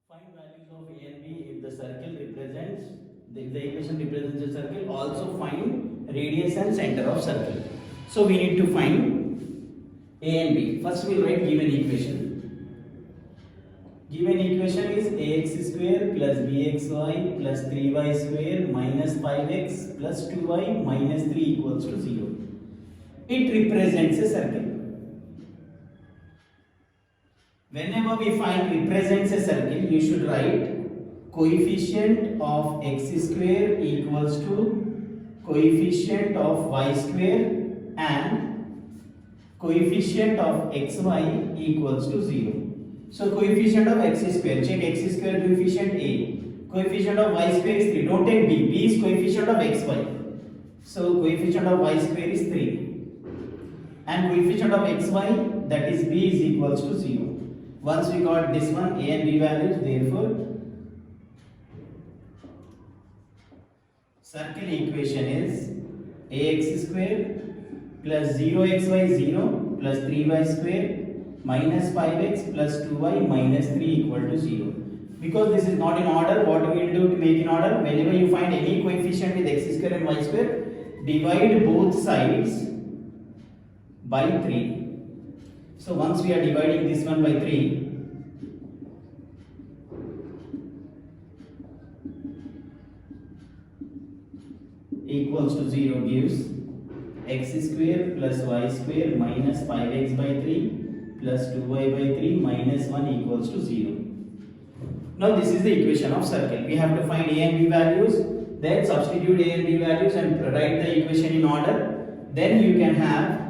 Find values of A and B if the circle represents, if the equation represents a circle, also find radius and center of circle. So we need to find A and B. First we will write given equation. Given equation is ax square plus bxy plus 3y square minus 5x plus 2y minus 3 equals to 0. It represents a circle. Whenever we find represents a circle, you should write coefficient of x square equals to coefficient of y square and coefficient of xy equals to 0. So coefficient of x square, check x square coefficient a. Coefficient of y square is 3. Don't take b. B is coefficient of xy. So coefficient of y square is 3. And coefficient of xy, that is b, is equals to 0. Once we got this one, a and b values, therefore circle equation is ax square plus 0xy 0 plus 3y square minus 5x plus 2y minus 3 equal to 0. Because this is not in order, what we will do to make in order? Whenever you find any coefficient with x square and y square, divide both sides by 3. So once we are dividing this one by 3, equals to 0 gives x square plus y square minus 5x by 3 plus 2y by 3 minus 1 equals to 0. Now this is the equation of circle. We have to find a and b values, then substitute a and b values and write the equation in order. Then you can have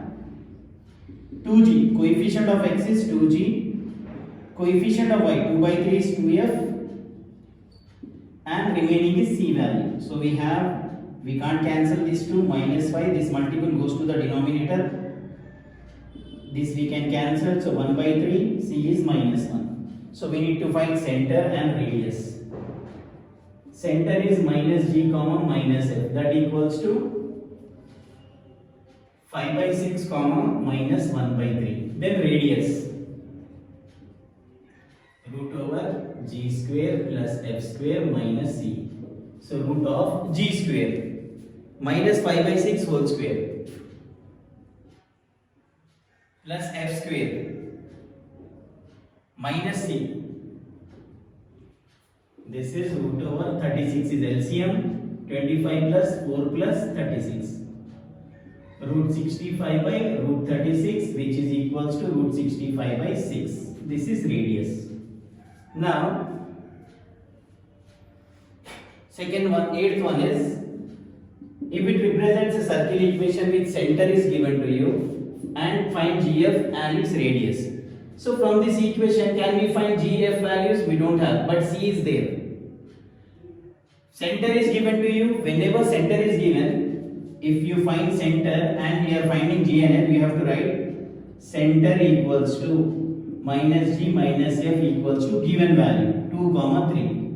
2g, coefficient of x is 2g, coefficient of y 2 by 3 is 2f, and remaining is c value. So we can't cancel this 2, minus 5, this multiple goes to the denominator. This we can cancel, so 1 by 3, c is minus 1. So we need to find center and radius. Center is minus g comma minus f, that equals to 5 by 6 comma minus 1 by 3. Then radius, root over g square plus f square minus c. So root of g square minus 5 by 6 whole square plus f square minus c. This is root over 36 is LCM, 25 plus 4 plus 36. Root 65 by root 36, which is equals to root 65 by 6. This is radius. Now second one, eighth one is, if it represents a circle equation with center is given to you, and find GF and its radius. So from this equation, can we find GF values? We don't have, but C is there. Center is given to you. Whenever center is given, if you find center and we are finding G and F, we have to write center equals to minus G minus F equals to given value 2 comma 3.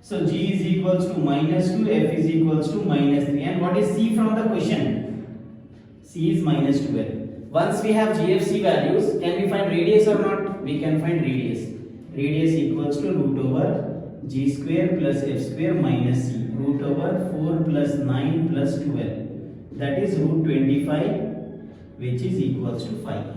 So G is equals to minus 2, F is equals to minus 3. And what is C from the question? C is minus 12. Once we have GFC values, can we find radius or not? We can find radius. Radius equals to root over g square plus f square minus c. Root over 4 plus 9 plus 12. That is root 25, which is equals to 5.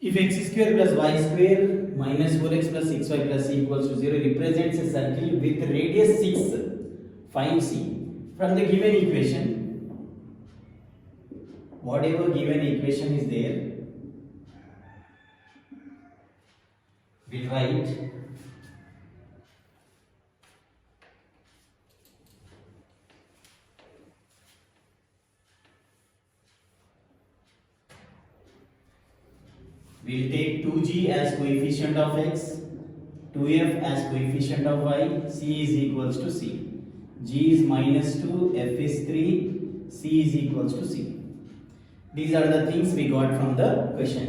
If x square plus y square minus 4x plus 6y plus c equals to 0 represents a circle with radius 6, find c. From the given equation, whatever given equation is there, we write we'll take 2g as coefficient of x, 2f as coefficient of y, c is equals to c. G is minus 2, f is 3, c is equals to c. These are the things we got from the question.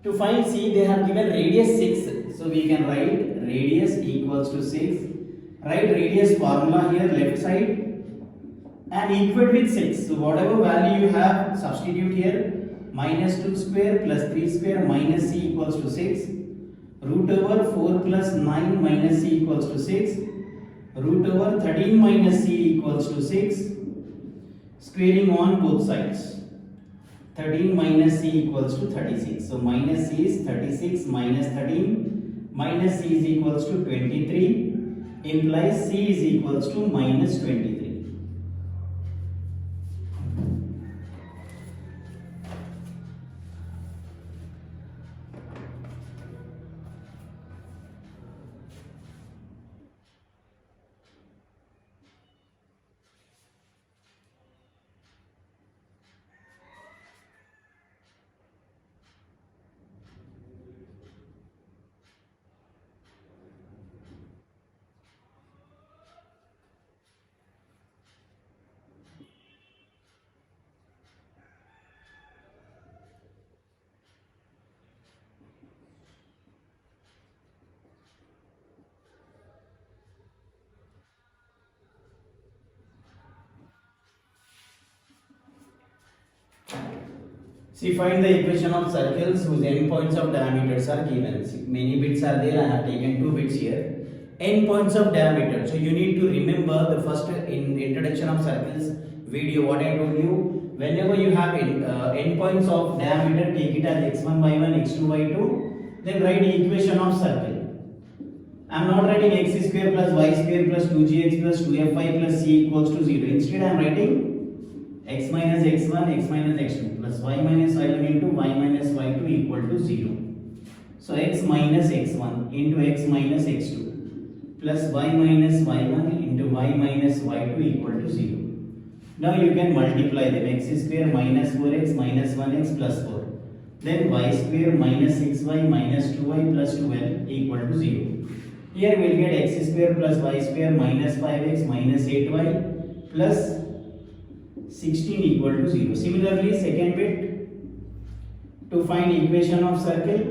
To find c, they have given radius 6. So we can write radius equals to 6. Write radius formula here left side and equate with 6. So whatever value you have, substitute here. Minus 2 square plus 3 square minus c equals to 6. Root over 4 plus 9 minus c equals to 6. Root over 13 minus c equals to 6. Squaring on both sides. 13 minus c equals to 36. So minus c is 36 minus 13. Minus c is equals to 23. Implies c is equals to minus 23. See, find the equation of circles whose endpoints of diameters are given. See, many bits are there. I have taken 2 bits here. Endpoints of diameter. So you need to remember the first in introduction of circles video what I told you. Whenever you have endpoints of diameter, take it as x1 y1, x2 y2. Then write the equation of circle. I am not writing x square plus y square plus 2gx plus 2fy plus c equals to 0. Instead I am writing x minus x1, x minus x2 plus y minus y1 into y minus y2 equal to 0. So x minus x1 into x minus x2 plus y minus y1 into y minus y2 equal to 0. Now you can multiply them. X square minus 4x minus 1x plus 4. Then y square minus 6y minus 2y plus 2l equal to 0. Here we will get x square plus y square minus 5x minus 8y plus 16 equal to 0. Similarly, second bit, to find equation of circle,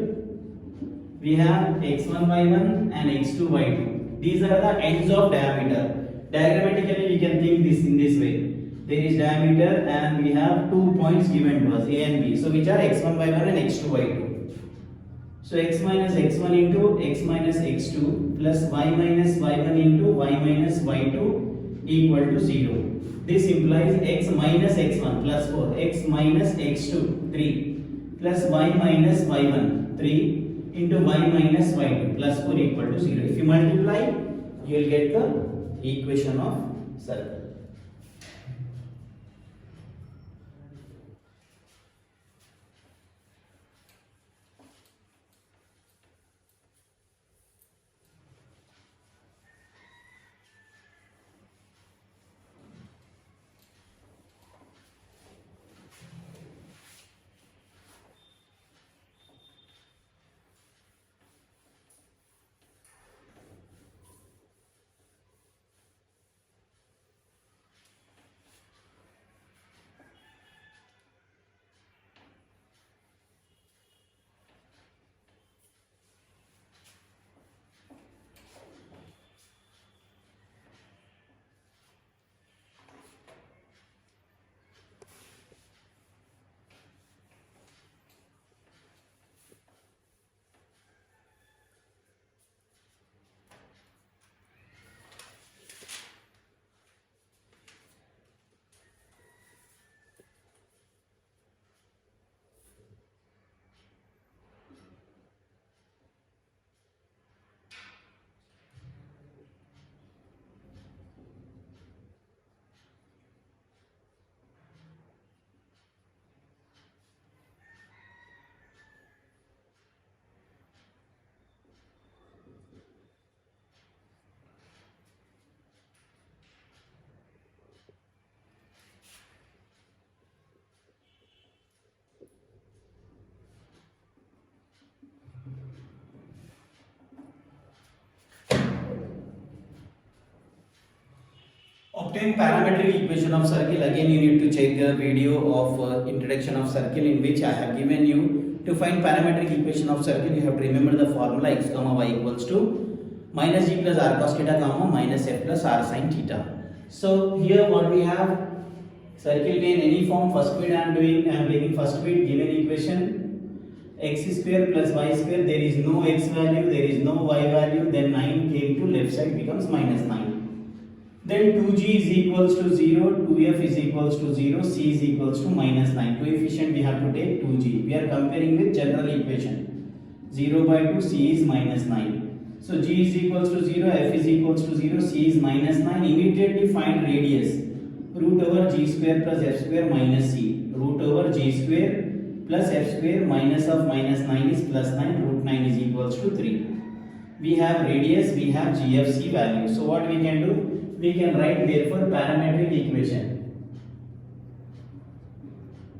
we have x1 y1 and x2 y2. These are the ends of diameter. Diagrammatically, we can think this in this way. There is diameter and we have 2 points given to us, A and B. So, which are x1 y1 and x2 y2. So, x minus x1 into x minus x2 plus y minus y1 into y minus y2 equal to 0. This implies x minus x1 plus 4, x minus x2 3 plus y minus y1 3 into y minus y2 plus 4 equal to 0. If you multiply, you will get the equation of circle. obtain parametric equation of circle. Again you need to check the video of introduction of circle, in which I have given you to find parametric equation of circle. You have to remember the formula x comma y equals to minus g plus r cos theta comma minus f plus r sin theta. So here what we have, circle may in any form. First bit I am taking first bit, given equation x square plus y square, there is no x value, there is no y value, then 9 came to left side becomes minus 9. Then 2g is equals to 0, 2f is equals to 0, c is equals to minus 9. Coefficient we have to take 2g. We are comparing with general equation. 0 by 2, c is minus 9. So g is equals to 0, f is equals to 0, c is minus 9. Immediately find radius. Root over g square plus f square minus c. Root over g square plus f square minus of minus 9 is plus 9. Root 9 is equals to 3. We have radius, we have GFC value. So what we can do? We can write therefore parametric equation.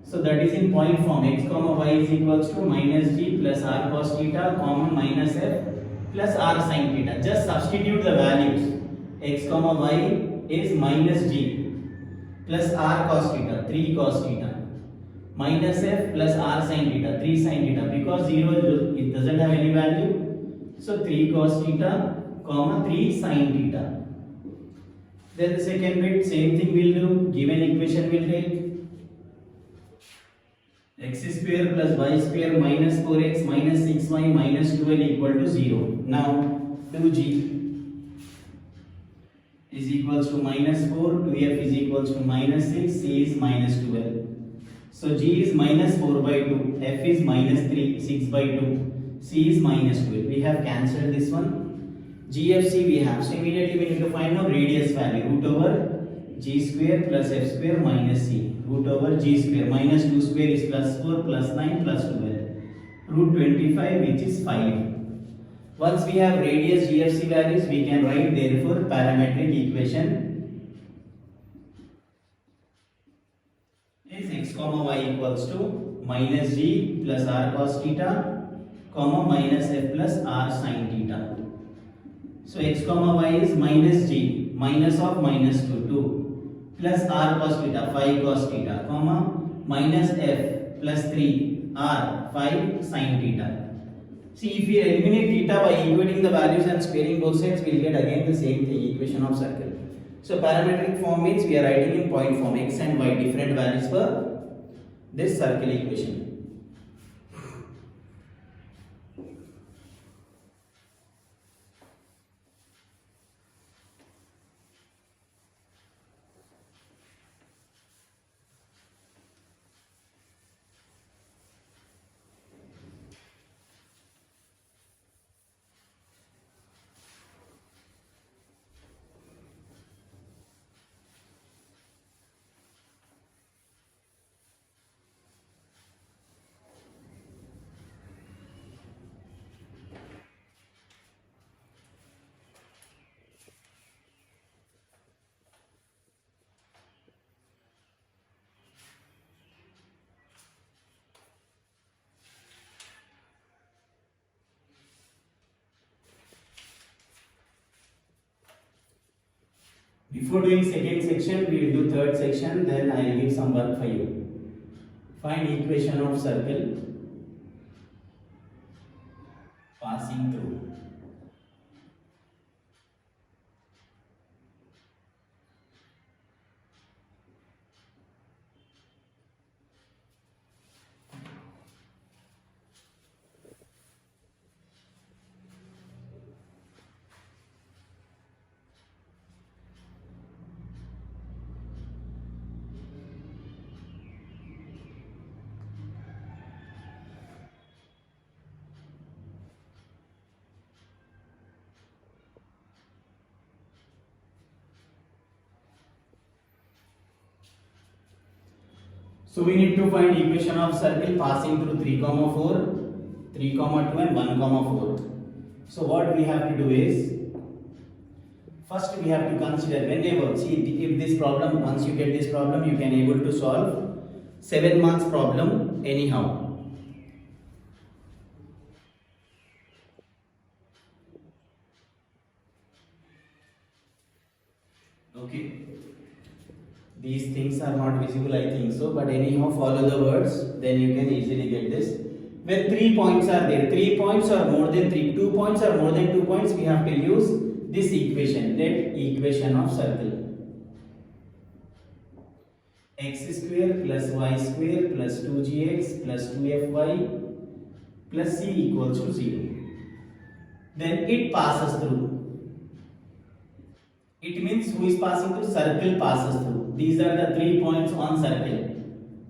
So that is in point form. X comma y is equals to minus g plus r cos theta comma minus f plus r sin theta. Just substitute the values. X comma y is minus g plus r cos theta, 3 cos theta, minus f plus r sin theta, 3 sin theta. Because 0 it doesn't have any value, so 3 cos theta comma 3 sin theta. Then the second bit, same thing we'll do. Given equation we'll take x square plus y square minus 4x minus 6y minus 12 equal to 0. Now 2g is equals to minus 4, 2f is equals to minus 6, c is minus 12. So g is minus 4 by 2, f is minus 3, 6 by 2, c is minus 12. We have cancelled this one. GFC we have. So immediately we need to find out radius value. Root over g square plus f square minus c. Root over g square minus 2 square is plus 4 plus 9 plus 12. Root 25, which is 5. Once we have radius GFC values, we can write therefore parametric equation is x comma y equals to minus g plus r cos theta comma minus f plus r sin theta. So x comma y is minus g, minus of minus 2, 2, plus r cos theta, 5 cos theta, comma, minus f plus 3, r, 5 sin theta. See, if we eliminate theta by equating the values and squaring both sides, we will get again the same thing, equation of circle. So parametric form means we are writing in point form, x and y different values for this circle equation. Before doing second section, we will do third section, then I will give some work for you. Find equation of circle passing through. So we need to find equation of circle passing through 3, 4, 3, 2 and 1, 4. So what we have to do is, first we have to consider whenever, see if this problem, once you get this problem, you can able to solve 7 marks problem anyhow. Okay. These things are not visible, I think so, but anyhow follow the words, then you can easily get this. When 3 points are there, 3 points or more than 3, 2 points or more than 2 points, we have to use this equation, that equation of circle. X square plus y square plus 2gx plus 2fy plus c equals to 0. Then it passes through. It means who is passing through? Circle passes through. These are the 3 points on circle.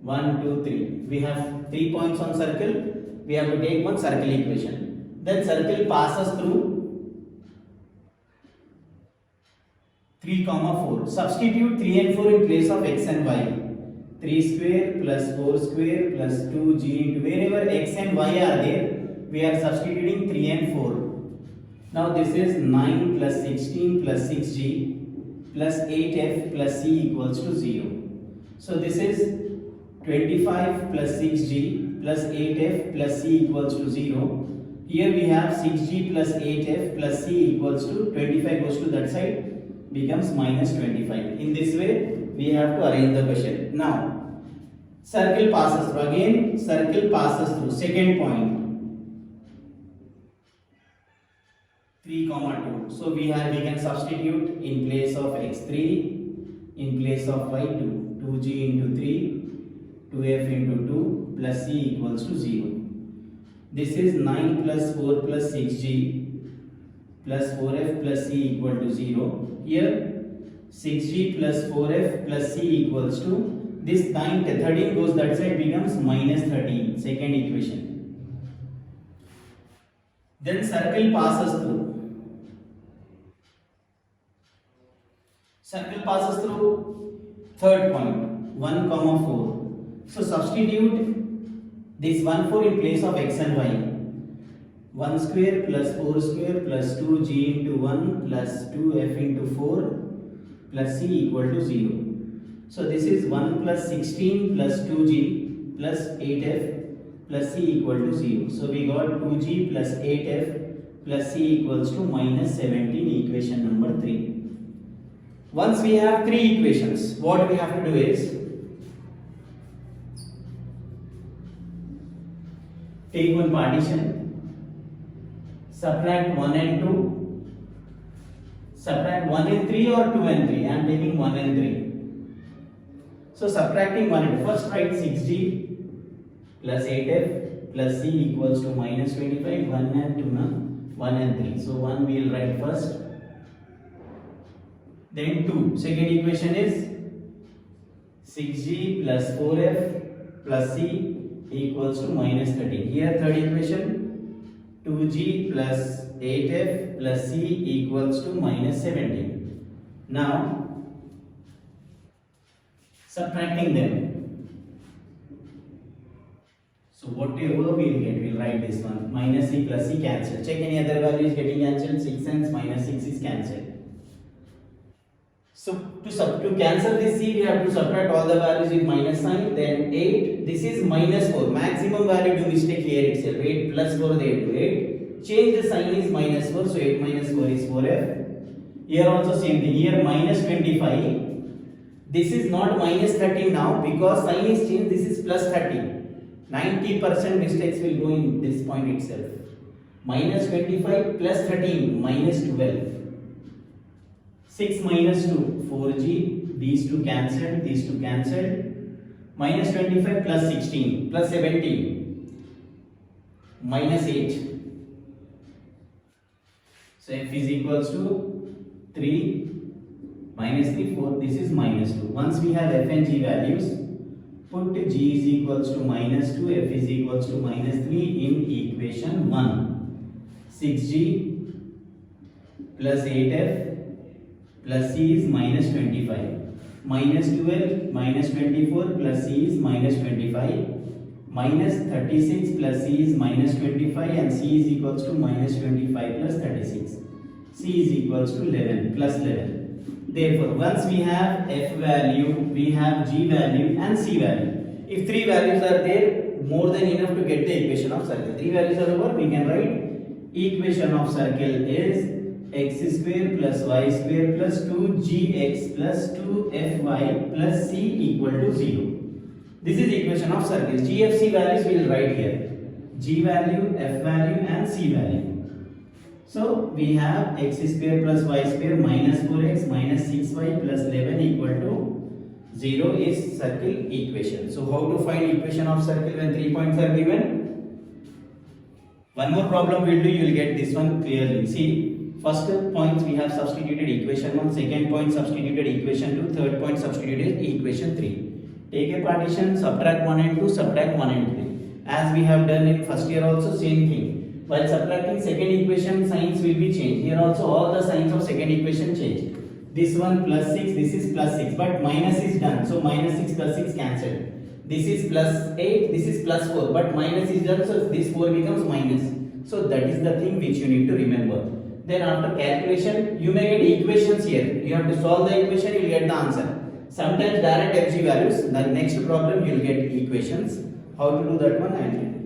1, 2, 3. We have 3 points on circle. We have to take one circle equation. Then circle passes through 3, 4. Substitute 3 and 4 in place of x and y. 3 square plus 4 square plus 2g into wherever x and y are there, we are substituting 3 and 4. Now this is 9 plus 16 plus 6g plus 8f plus c equals to 0. So this is 25 plus 6g plus 8f plus c equals to 0. Here we have 6g plus 8f plus c equals to 25 goes to that side, becomes minus 25. In this way we have to arrange the question. Now circle passes through, again circle passes through, second point 3, 2. So we can substitute in place of x3, in place of y2, 2g into 3, 2f into 2 plus c equals to 0. This is 9 plus 4 plus 6g plus 4f plus c equal to 0. Here 6g plus 4f plus c equals to, this 9, 13 goes that side, becomes minus 13, second equation. Then circle passes through. Circle passes through third point, 1, 4. So substitute this 1, 4 in place of x and y. 1 square plus 4 square plus 2g into 1 plus 2f into 4 plus c equal to 0. So this is 1 plus 16 plus 2g plus 8f plus c equal to 0. So we got 2g plus 8f plus c equals to minus 17, equation number 3. Once we have 3 equations, what we have to do is take one partition, subtract 1 and 2, subtract 1 and 3 or 2 and 3. I am taking 1 and 3. So subtracting 1 and 2, first write 6g plus 8f plus c equals to minus 25, 1 and 2, 1 and 3. So 1 we will write first, then 2. Second equation is 6g plus 4f plus c equals to minus 13. Here third equation, 2g plus 8f plus c equals to minus 17. Now subtracting them. So whatever we will get, we will write this one. Minus c plus c cancel. Check any other value is getting cancelled. 6 and minus 6 is cancelled. So to cancel this c, we have to subtract all the values with minus sign. Then 8. This is minus 4. Maximum value, do mistake here itself. 8 plus 4, they 8. Change the sign is minus 4. So 8 minus 4 is 4f. Here also same thing. Here minus 25. This is not minus 13 now because sign is changed. This is plus 13. 90% mistakes will go in this point itself. Minus 25 plus 13 minus 12. 6 minus 2, 4g. These two cancelled. These two cancelled. Minus 25 plus 16 plus 17. Minus 8. So f is equals to 3. Minus 3, 4, this is minus 2. Once we have f and g values, put g is equals to minus 2, f is equals to minus 3 in equation 1. 6g plus 8f plus c is minus 25. Minus 12 minus 24 plus c is minus 25. Minus 36 plus c is minus 25 and c is equals to minus 25 plus 36. C is equals to 11 plus 11. Therefore, once we have f value, we have g value and c value. If 3 values are there, more than enough to get the equation of circle. 3 values are over, we can write equation of circle is x square plus y square plus 2gx plus 2fy plus c equal to 0. This is equation of circle. G, F, C values we will write here. G value, F value and C value. So we have x square plus y square minus 4x minus 6y plus 11 equal to 0 is circle equation. So how to find equation of circle when 3 points are given? One more problem we'll do, you will get this one clearly. See, first point we have substituted equation 1, second point substituted equation 2, third point substituted equation 3. Take a partition, subtract 1 and 2, subtract 1 and 3. As we have done in first year also, same thing. While subtracting second equation, signs will be changed. Here also all the signs of second equation change. This one plus 6, this is plus 6, but minus is done. So minus 6 plus 6 cancelled. This is plus 8, this is plus 4, but minus is done, so this 4 becomes minus. So that is the thing which you need to remember. Then after calculation, you may get equations here. You have to solve the equation, you will get the answer. Sometimes direct FG values, the next problem you will get equations. How to do that one? I will tell you.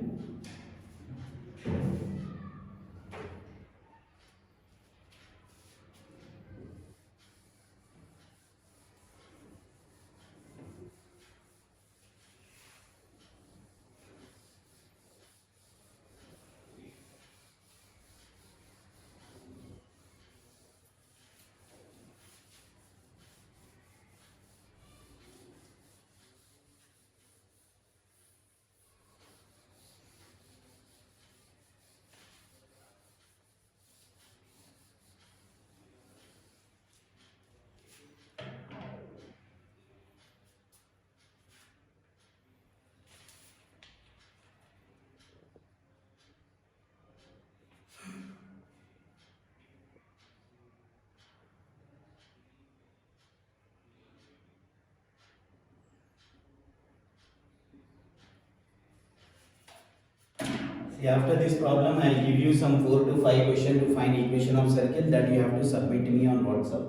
After this problem, I will give you some 4 to 5 questions to find equation of circle that you have to submit to me on WhatsApp.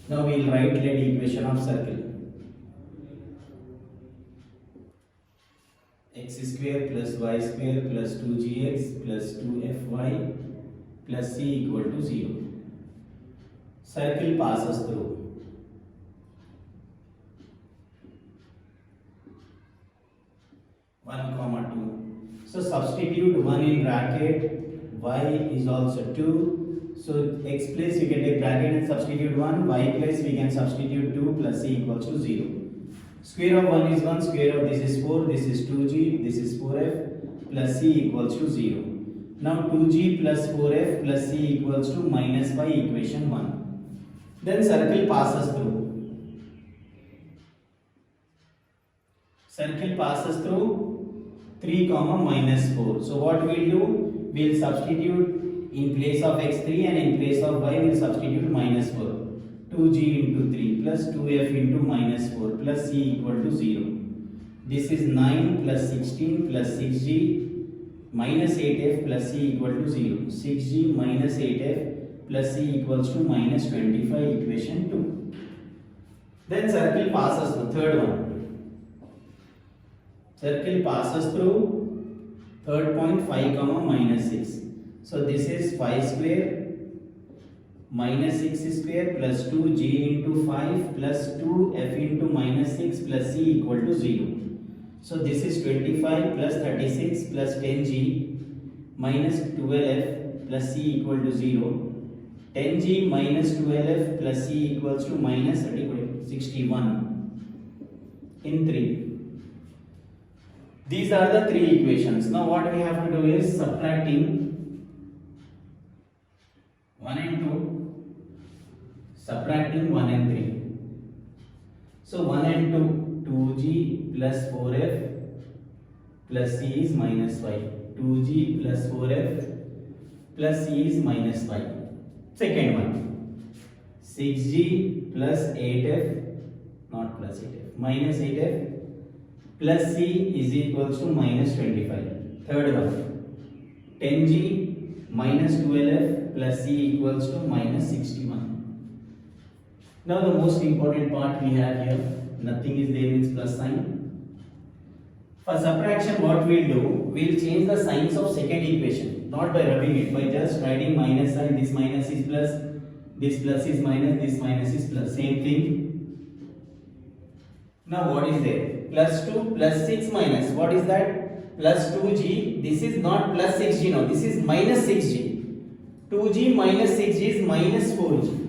Now we will write let equation of circle. X square plus y square plus 2gx plus 2fy plus c equal to 0. Circle passes through. 1, 2. So substitute 1 in bracket, y is also 2. So x place you can take bracket and substitute 1, y place we can substitute 2 plus c equals to 0. Square of 1 is 1, square of this is 4, this is 2g, this is 4f plus c equals to 0. Now 2g plus 4f plus c equals to minus by equation 1. Then circle passes through. Circle passes through 3 comma minus 4. So what we'll do? We'll substitute in place of x3 and in place of y we'll substitute minus 4. 2g into 3 plus 2f into minus 4 plus c equal to 0. This is 9 plus 16 plus 6g minus 8f plus c equal to 0. 6g minus 8f plus c equals to minus 25, equation 2. Then circle passes the third one. Circle passes through third point 5 comma minus 6. So this is 5 square minus 6 square plus 2g into 5 plus 2f into minus 6 plus c equal to 0. So this is 25 plus 36 plus 10g minus 12f plus c equal to 0. 10g minus 12f plus c equals to minus 61 in 3. These are the 3 equations. Now what we have to do is subtracting 1 and 2, subtracting 1 and 3. So 1 and 2, 2g plus 4f plus c is minus 5. 2g plus 4f plus c is minus 5. Second one, 6g plus 8f, not plus 8f, minus 8f plus c is equals to minus 25. Third one, 10g minus 12f plus c equals to minus 61. Now the most important part we have here, nothing is there, means plus sign. For subtraction what we'll do, we'll change the signs of second equation. not by rubbing it, by just writing minus sign. This minus is plus, this plus is minus, this minus is plus, same thing. Now what is there? Plus 2 plus 6 minus, what is that? Plus 2g. This is not plus 6g now, this is minus 6g. 2g minus 6g is minus 4g.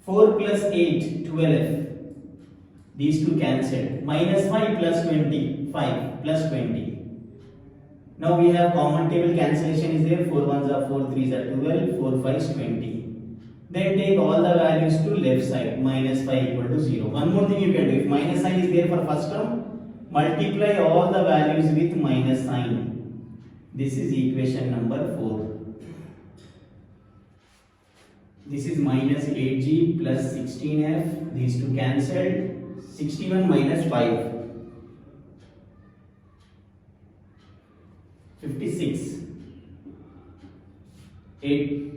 4 plus 8, 12. These two cancelled. Minus 5 plus 20, 5 plus 20. Now we have common table cancellation is there. 4 1s are 4, 3s are 12, 4 5s 20. Then take all the values to left side. Minus 5 equal to 0. One more thing you can do. If minus sign is there for first term, multiply all the values with minus sign. This is equation number 4. This is minus 8g plus 16f. These two cancelled. 61 minus 5. 56. 8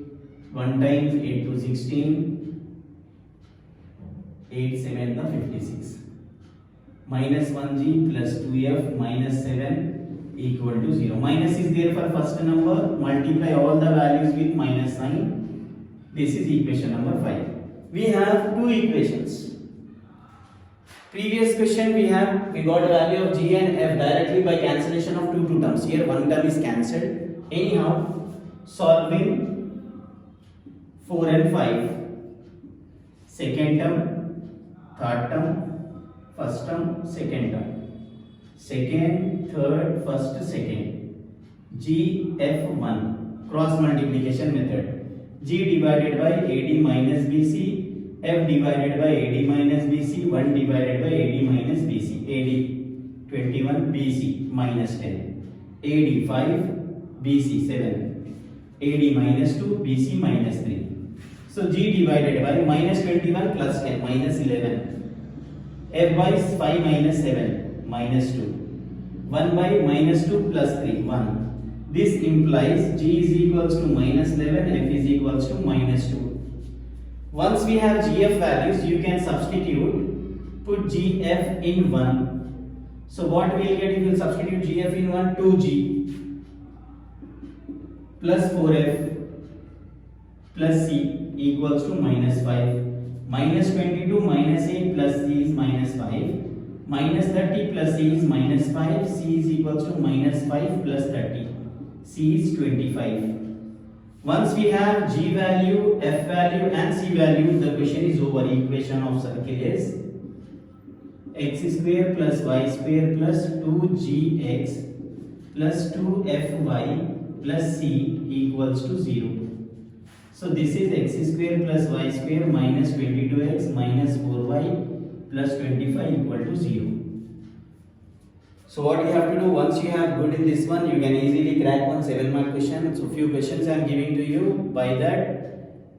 1 times 8 to 16. 8 7 56. Minus 1g plus 2f minus 7 equal to 0. Minus is there for first number. Multiply all the values with minus sign. This is equation number 5. We have two equations. Previous question we got a value of g and f directly by cancellation of two terms. Here one term is cancelled. Anyhow, solving 4 and 5. Second term, third term, first term, second term. Second, third, first, second. G, F1. Cross multiplication method. G divided by AD minus BC. F divided by AD minus BC, 1 divided by AD minus BC. AD 21, BC minus 10. AD 5, BC 7. AD minus 2, BC minus 3. So G divided by minus 21 plus 10, minus 11. F by 5 minus 7, minus 2. 1 by minus 2 plus 3, 1. This implies G is equals to minus 11, F is equals to minus 2. Once we have GF values, you can substitute, put GF in 1. So what we will get if you substitute GF in 1? 2G plus 4F plus C equals to minus 5. Minus 22 minus 8 plus C is minus 5. Minus 30 plus C is minus 5. C is equals to minus 5 plus 30. C is 25. Once we have G value, F value and C value, the question is over. Equation of circle is x square plus y square plus 2gx plus 2fy plus c equals to 0. So this is x square plus y square minus 22x minus 4y plus 25 equal to 0. So what you have to do, once you have good in this one, you can easily crack one 7-mark question. So few questions I am giving to you. By that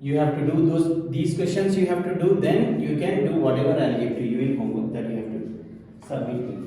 you have to do these questions you have to do. Then you can do whatever I will give to you in homework that you have to submit.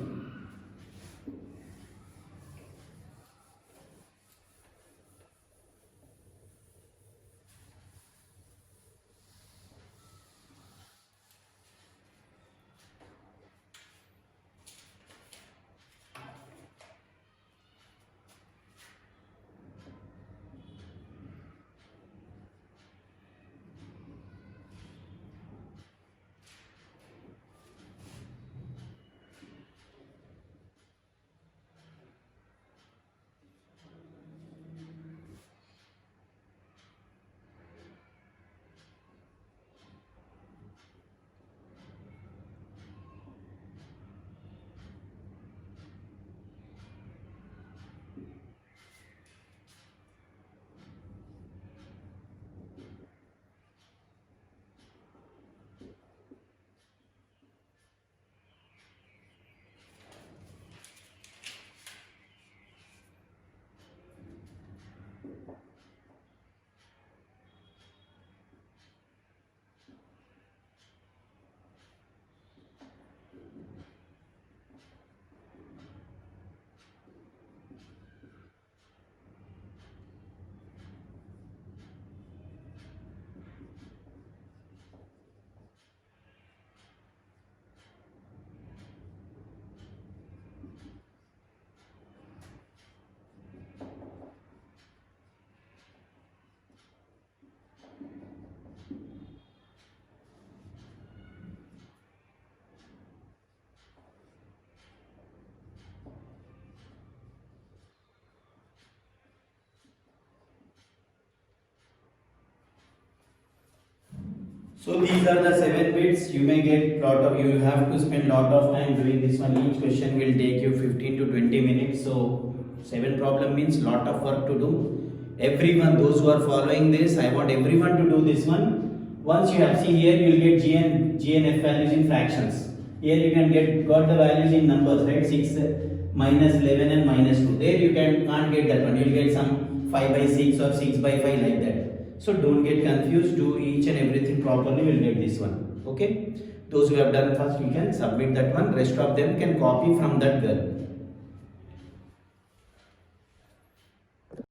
So these are the 7 bits. You may get you have to spend lot of time doing this one. Each question will take you 15 to 20 minutes. So 7 problem means lot of work to do. Everyone, those who are following this, I want everyone to do this one. Once you have, see here you will get GNF values in fractions. Here you can got the values in numbers, right? 6, minus 11 and minus 2. There you can't get that one. You will get some 5 by 6 or 6 by 5 like that. So don't get confused, do each and everything properly, will get this one. Okay, those who have done first, you can submit that one. Rest of them can copy from that girl.